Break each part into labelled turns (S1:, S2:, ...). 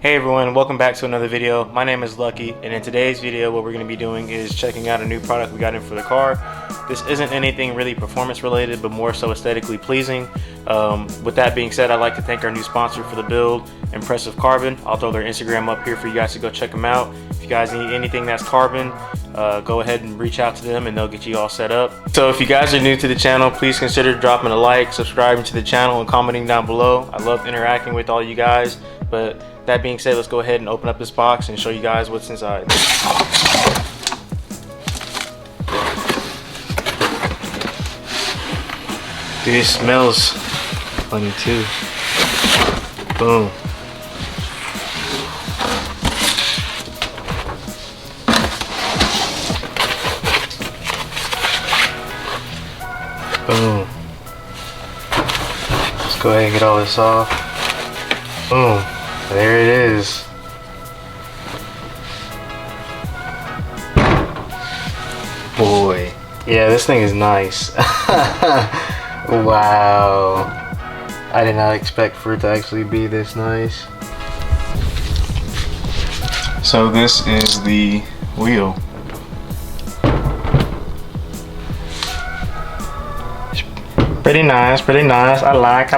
S1: Hey everyone, welcome back to another video. My name is Lucky, and in today's video what we're going to be doing is checking out a new product we got in for the car. This isn't anything really performance related, but more so aesthetically pleasing. With that being said, I'd like to thank our new sponsor for the build, Impressive Carbon. I'll throw their Instagram up here for you guys to go check them out. If you guys need anything that's carbon, go ahead and reach out to them and they'll get you all set up. So if you guys are new to the channel, please consider dropping a like, subscribing to the channel, and commenting down below. I love interacting with all you guys. But that being said, let's go ahead and open up this box and show you guys what's inside. Dude, it smells funny too. Boom. Boom. Let's go ahead and get all this off. Boom. There it is. Boy. Yeah, this thing is nice. Wow. I did not expect for it to actually be this nice. So this is the wheel. Pretty nice, pretty nice. I like.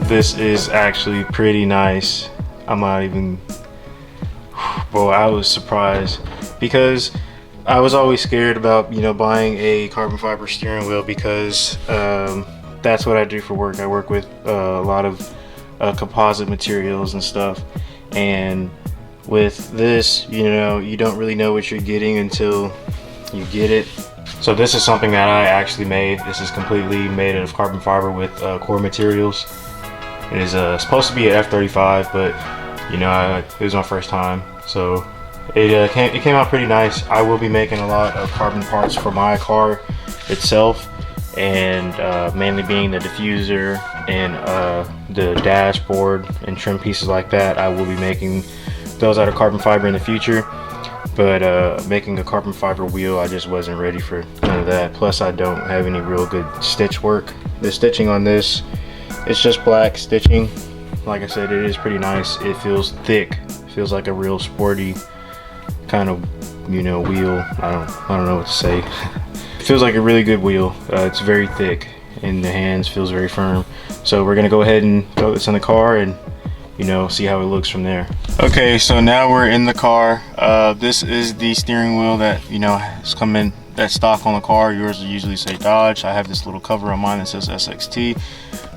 S1: This is actually pretty nice. I'm not even, bro, I was surprised because I was always scared about, buying a carbon fiber steering wheel because that's what I do for work. I work with a lot of composite materials and stuff, and with this, you don't really know what you're getting until you get it. So this is something that I actually made. This is completely made out of carbon fiber with core materials. It is supposed to be an F35, but it was my first time, so it came out pretty nice. I will be making a lot of carbon parts for my car itself, and mainly being the diffuser and the dashboard and trim pieces like that. I will be making those out of carbon fiber in the future, but making a carbon fiber wheel, I just wasn't ready for none of that. Plus I don't have any real good stitch work. The stitching on this, it's just black stitching. Like I said, it is pretty nice. It feels thick. It feels like a real sporty kind of, wheel. I don't know what to say. It feels like a really good wheel. It's very thick in the hands, feels very firm. So we're gonna go ahead and throw this in the car and see how it looks from there. Okay, so now we're in the car. This is the steering wheel that has come in that stock on the car. Yours will usually say Dodge. I have this little cover on mine that says SXT.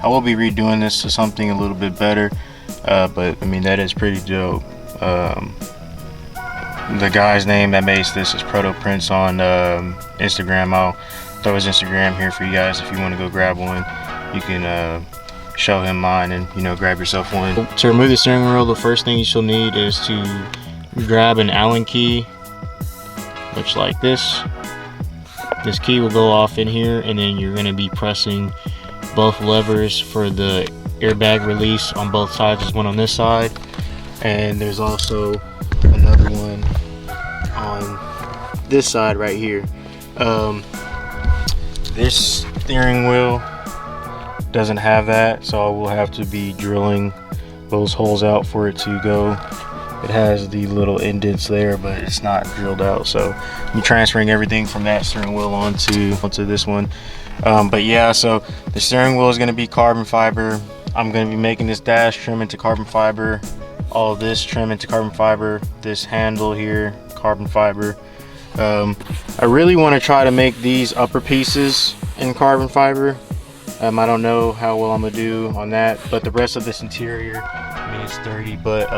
S1: I will be redoing this to something a little bit better, but I mean, that is pretty dope. The guy's name that makes this is Proto Prince on Instagram. I'll throw his Instagram here for you guys. If you want to go grab one, you can show him mine and grab yourself one. To remove the steering wheel, the first thing you'll need is to grab an Allen key, which like this. This key will go off in here, and then you're going to be pressing both levers for the airbag release on both sides. There's one on this side, and there's also another one on this side right here. This steering wheel doesn't have that, so I will have to be drilling those holes out for it to go. It has the little indents there, but it's not drilled out, so I'm transferring everything from that steering wheel onto this one. But yeah, so the steering wheel is going to be carbon fiber. I'm going to be making this dash trim into carbon fiber, all of this trim into carbon fiber, this handle here carbon fiber. I really want to try to make these upper pieces in carbon fiber. I don't know how well I'm gonna do on that, but the rest of this interior, I mean, it's dirty, but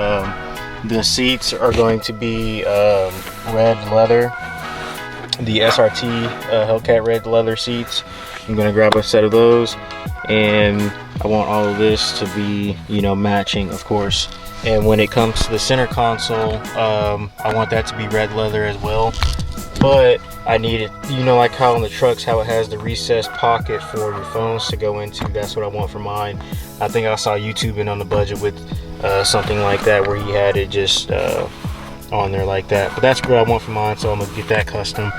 S1: the seats are going to be red leather, the SRT Hellcat red leather seats. I'm gonna grab a set of those, and I want all of this to be matching, of course. And when it comes to the center console, I want that to be red leather as well. but I needed, you know, like how on the trucks, how it has the recessed pocket for your phones to go into. That's what I want for mine. I think I saw YouTubing on the budget with something like that, where he had it just on there like that. But that's what I want for mine, so I'm gonna get that custom.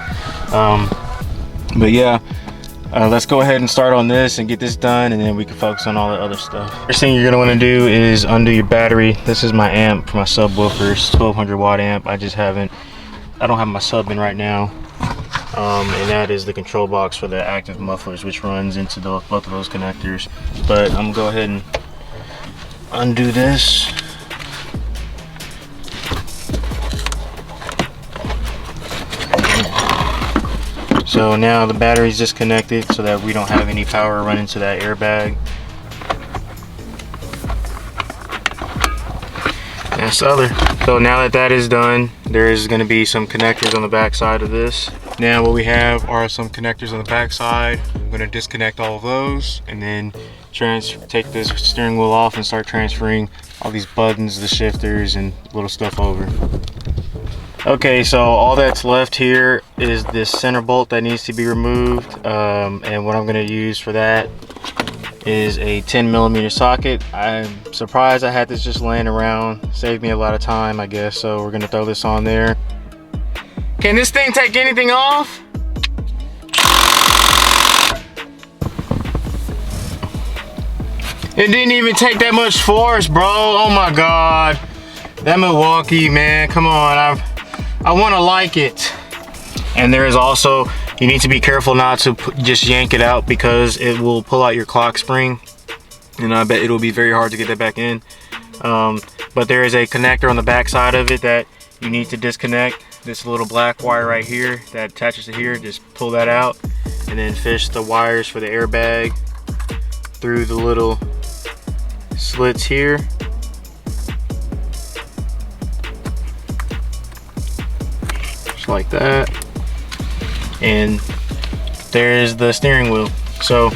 S1: But yeah, let's go ahead and start on this and get this done, and then we can focus on all the other stuff. First thing you're gonna want to do is undo your battery. This is my amp for my subwoofers, 1200 watt amp. I don't have my sub in right now. And that is the control box for the active mufflers, which runs into both of those connectors. But I'm gonna go ahead and undo this. So now the battery's disconnected so that we don't have any power running to that airbag. That's the other. So now that that is done, there is going to be some connectors on the back side of this. Now what we have are some connectors on the back side. I'm going to disconnect all of those and then take this steering wheel off and start transferring all these buttons, the shifters, and little stuff over. Okay, so all that's left here is this center bolt that needs to be removed, and what I'm going to use for that is a 10mm socket. I'm surprised I had this just laying around. Saved me a lot of time, I guess. So we're going to throw this on there. Can this thing take anything off? It didn't even take that much force, bro. Oh my god, that Milwaukee, man, come on. I want to like it. And there is also, you need to be careful not to just yank it out, because it will pull out your clock spring, and I bet it'll be very hard to get that back in. But there is a connector on the back side of it that you need to disconnect. This little black wire right here that attaches to here, just pull that out and then fish the wires for the airbag through the little slits here. Just like that. And there's the steering wheel. So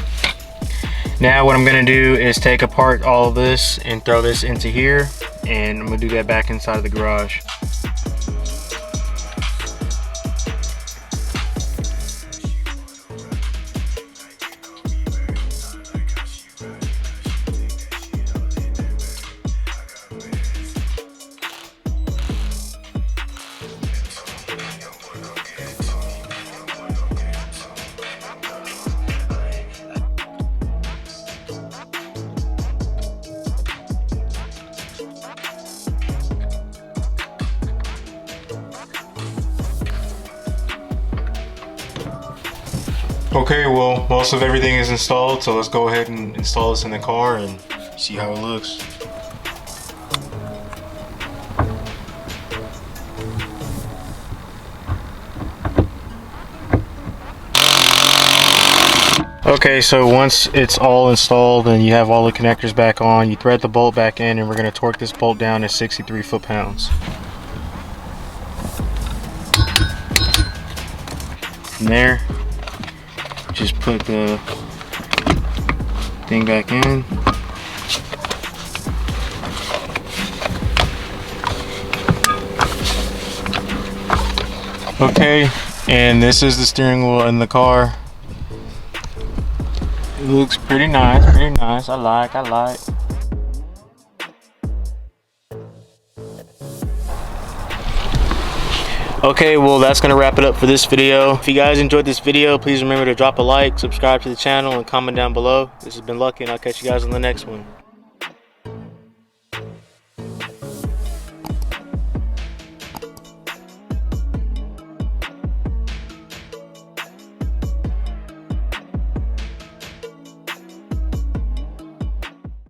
S1: now what I'm gonna do is take apart all of this and throw this into here, and I'm gonna do that back inside of the garage. Okay, well, most of everything is installed, so let's go ahead and install this in the car and see how it looks. Okay, so once it's all installed and you have all the connectors back on, you thread the bolt back in, and we're going to torque this bolt down to 63 foot-pounds. From there, just put the thing back in. Okay, and this is the steering wheel in the car. It looks pretty nice, pretty nice. I like. Okay, well, that's gonna wrap it up for this video. If you guys enjoyed this video, please remember to drop a like, subscribe to the channel, and comment down below. This has been Lucky, and I'll catch you guys on the next one.